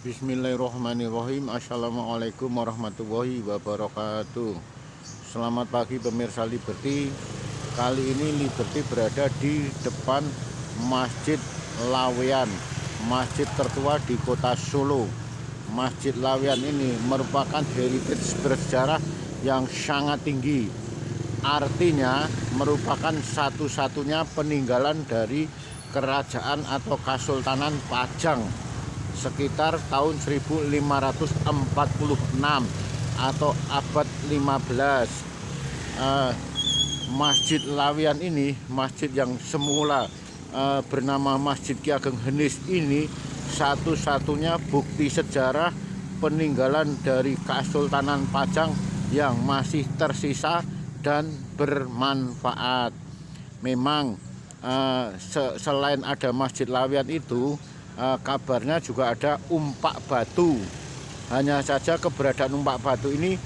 Bismillahirrahmanirrahim. Assalamualaikum warahmatullahi wabarakatuh. Selamat pagi pemirsa Liberty. Kali ini Liberty berada di depan Masjid Laweyan, masjid tertua di kota Solo. Masjid Laweyan ini merupakan heritage bersejarah yang sangat tinggi. Artinya merupakan satu-satunya peninggalan dari kerajaan atau Kesultanan Pajang sekitar tahun 1546 atau abad 15. Masjid Laweyan ini, masjid yang semula bernama Masjid Ki Ageng Henis ini satu-satunya bukti sejarah peninggalan dari Kesultanan Pajang yang masih tersisa dan bermanfaat. Memang selain ada Masjid Laweyan itu, kabarnya juga ada umpak batu. Hanya saja keberadaan umpak batu ini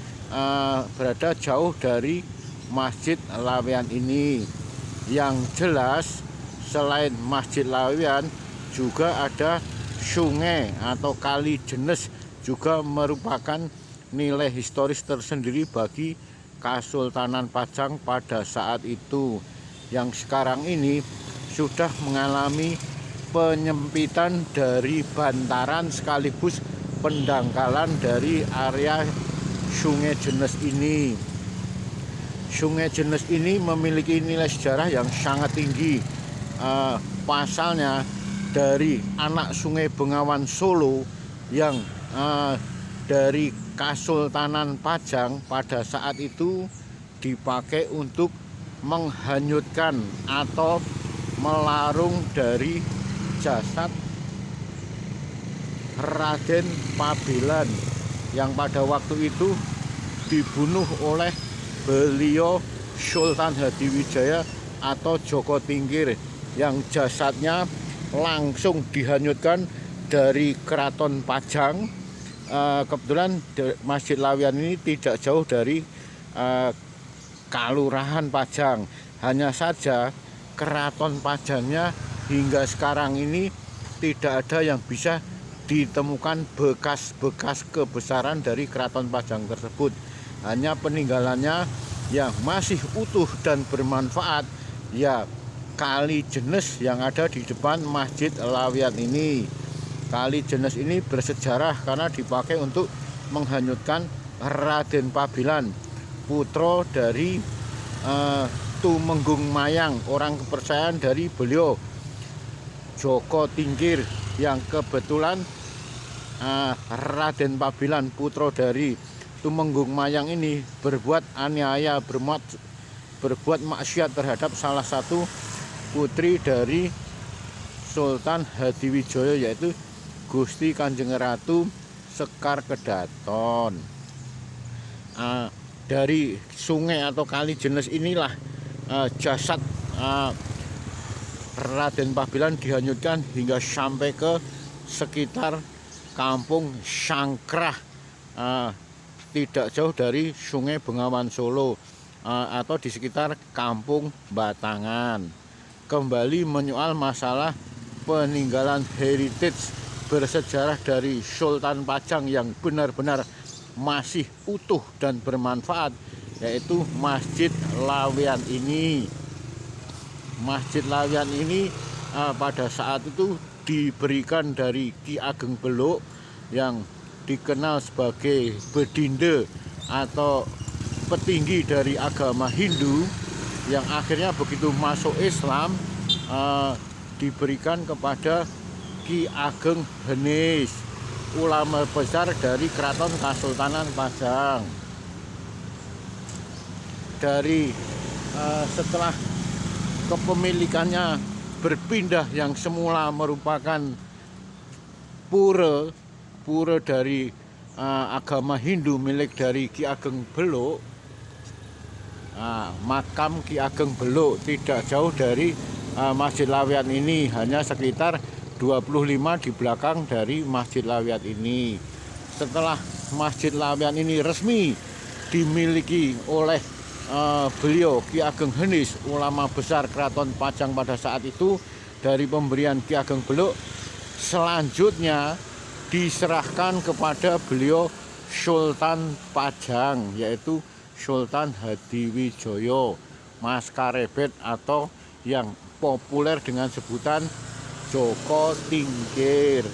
berada jauh dari Masjid Laweyan ini. Yang jelas selain Masjid Laweyan juga ada sungai atau kali Jenes, juga merupakan nilai historis tersendiri bagi Kesultanan Pajang pada saat itu, yang sekarang ini sudah mengalami penyempitan dari bantaran sekaligus pendangkalan dari area Sungai Jenes ini. Sungai Jenes ini memiliki nilai sejarah yang sangat tinggi. Pasalnya dari anak Sungai Bengawan Solo yang dari Kesultanan Pajang pada saat itu dipakai untuk menghanyutkan atau melarung dari jasad Raden Pabelan yang pada waktu itu dibunuh oleh beliau Sultan Hadiwijaya atau Joko Tingkir, yang jasadnya langsung dihanyutkan dari Keraton Pajang. Kebetulan Masjid Laweyan ini tidak jauh dari Kalurahan Pajang, hanya saja Keraton Pajangnya hingga sekarang ini tidak ada yang bisa ditemukan bekas-bekas kebesaran dari Keraton Pajang tersebut. Hanya peninggalannya yang masih utuh dan bermanfaat, ya kali Jenes yang ada di depan Masjid Laweyan ini. Kali Jenes ini bersejarah karena dipakai untuk menghanyutkan Raden Pabelan, putra dari Tumenggung Mayang, orang kepercayaan dari beliau Joko Tingkir, yang kebetulan Raden Pabelan, putra dari Tumenggung Mayang ini berbuat aniaya, berbuat maksiat terhadap salah satu putri dari Sultan Hadiwijaya, yaitu Gusti Kanjeng Ratu Sekar Kedaton. Dari sungai atau kali Jenes inilah jasad Raden Pabelan dihanyutkan hingga sampai ke sekitar kampung Sangkrah, tidak jauh dari Sungai Bengawan Solo, atau di sekitar kampung Batangan. Kembali menyoal masalah peninggalan heritage bersejarah dari Sultan Pajang yang benar-benar masih utuh dan bermanfaat, yaitu Masjid Laweyan ini. Masjid Laweyan ini pada saat itu diberikan dari Ki Ageng Beluk yang dikenal sebagai bedinde atau petinggi dari agama Hindu, yang akhirnya begitu masuk Islam diberikan kepada Ki Ageng Henis, ulama besar dari Keraton Kesultanan Pajang. Dari setelah kepemilikannya berpindah, yang semula merupakan pura dari agama Hindu milik dari Ki Ageng Beluk. Makam Ki Ageng Beluk tidak jauh dari Masjid Laweyan ini, hanya sekitar 25 di belakang dari Masjid Laweyan ini. Setelah Masjid Laweyan ini resmi dimiliki oleh beliau Ki Ageng Henis, ulama besar Keraton Pajang pada saat itu, dari pemberian Ki Ageng Beluk, selanjutnya diserahkan kepada beliau Sultan Pajang, yaitu Sultan Hadiwijoyo Mas Karebet, atau yang populer dengan sebutan Joko Tingkir.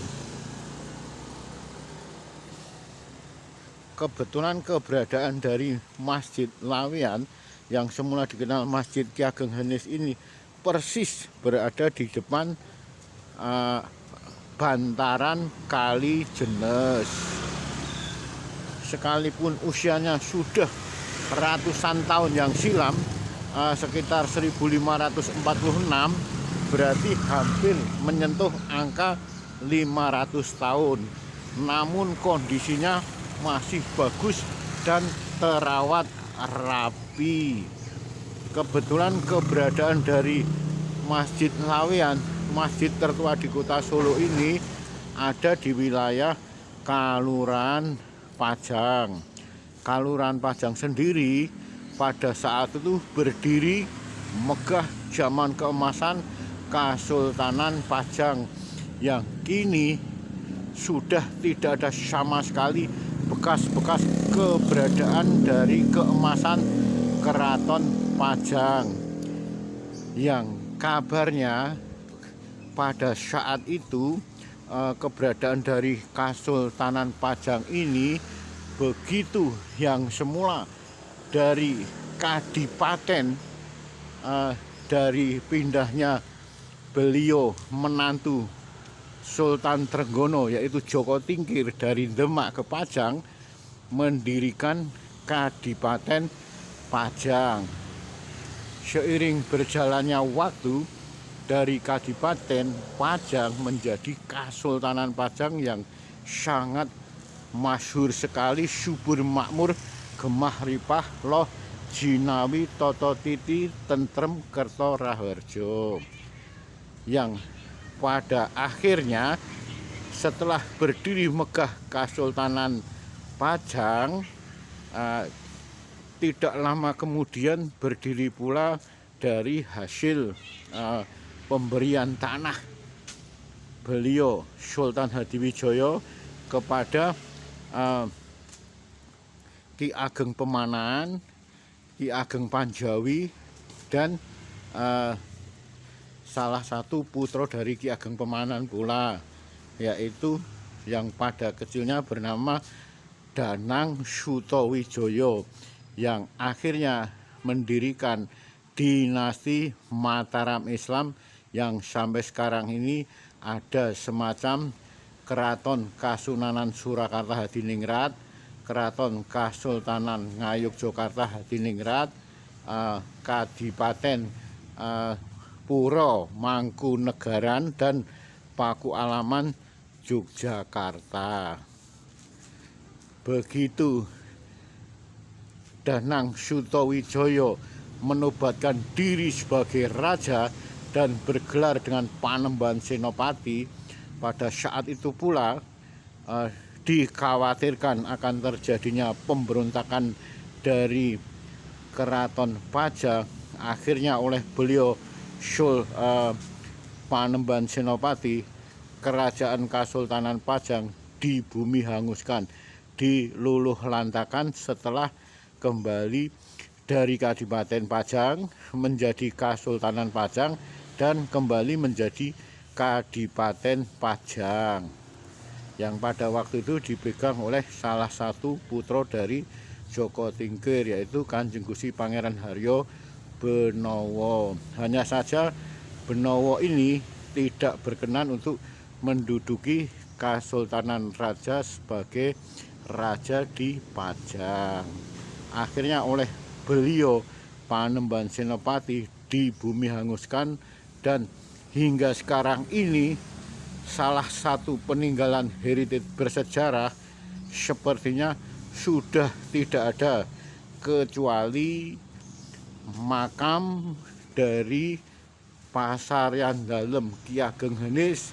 Kebetulan keberadaan dari Masjid Laweyan yang semula dikenal Masjid Ki Ageng Henis ini persis berada di depan bantaran Kali Jenes. Sekalipun usianya sudah ratusan tahun yang silam, sekitar 1546, berarti hampir menyentuh angka 500 tahun. Namun kondisinya masih bagus dan terawat rapi. Kebetulan keberadaan dari Masjid Laweyan, masjid tertua di kota Solo ini, ada di wilayah Kalurahan Pajang. Kalurahan Pajang sendiri pada saat itu berdiri megah zaman keemasan Kesultanan Pajang, yang kini sudah tidak ada sama sekali bekas-bekas keberadaan dari keemasan Keraton Pajang, yang kabarnya pada saat itu keberadaan dari Kesultanan Pajang ini begitu, yang semula dari kadipaten, dari pindahnya beliau menantu Sultan Trenggono yaitu Joko Tingkir dari Demak ke Pajang, mendirikan Kadipaten Pajang. Seiring berjalannya waktu, dari Kadipaten Pajang menjadi Kesultanan Pajang yang sangat masyhur sekali, subur makmur, gemah ripah, loh jinawi toto titi tentrem kerto raharjo, yang pada akhirnya setelah berdiri megah Kesultanan Pajang, tidak lama kemudian berdiri pula dari hasil pemberian tanah beliau Sultan Hadiwijoyo kepada Ki Ageng Pemanan, Ki Ageng Panjawi, dan salah satu putra dari Ki Ageng Pemanan pula, yaitu yang pada kecilnya bernama Danang Sutawijoyo, yang akhirnya mendirikan dinasti Mataram Islam, yang sampai sekarang ini ada semacam Keraton Kasunanan Surakarta Hadiningrat, Keraton Kasultanan Ngayogyakarta Hadiningrat, Kadipaten Puro Mangkunegaran, dan Paku Alaman Yogyakarta. Begitu Danang Sutawijoyo menobatkan diri sebagai raja dan bergelar dengan Panembahan Senopati, pada saat itu pula dikhawatirkan akan terjadinya pemberontakan dari Keraton Pajang. Akhirnya oleh beliau Panembahan Senopati, kerajaan Kesultanan Pajang di bumi hanguskan, diluluh lantakan setelah kembali dari Kadipaten Pajang menjadi Kesultanan Pajang dan kembali menjadi Kadipaten Pajang, yang pada waktu itu dipegang oleh salah satu putra dari Joko Tingkir, yaitu Kanjeng Gusti Pangeran Haryo Benowo. Hanya saja Benowo ini tidak berkenan untuk menduduki Kesultanan Raja sebagai raja di Pajang. Akhirnya oleh beliau Panembahan Senopati di bumi hanguskan, dan hingga sekarang ini salah satu peninggalan heritage bersejarah sepertinya sudah tidak ada, kecuali makam dari Pasaryan Dalem Ki Ageng Henis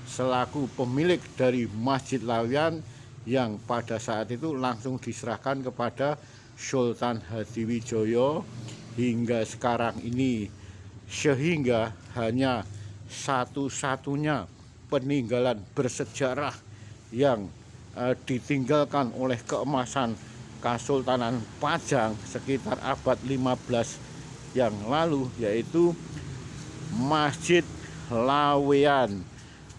selaku pemilik dari Masjid Laweyan, yang pada saat itu langsung diserahkan kepada Sultan Hadiwijoyo hingga sekarang ini, sehingga hanya satu-satunya peninggalan bersejarah yang ditinggalkan oleh keemasan Kesultanan Pajang sekitar abad 15 yang lalu, yaitu Masjid Laweyan,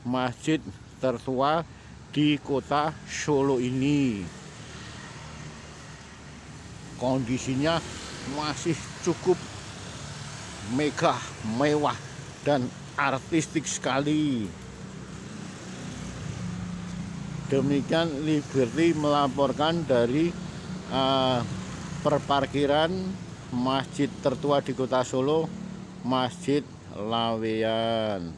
masjid tertua di kota Solo ini. Kondisinya masih cukup megah, mewah, dan artistik sekali. Demikian Liberty melaporkan dari perparkiran masjid tertua di kota Solo, Masjid Laweyan.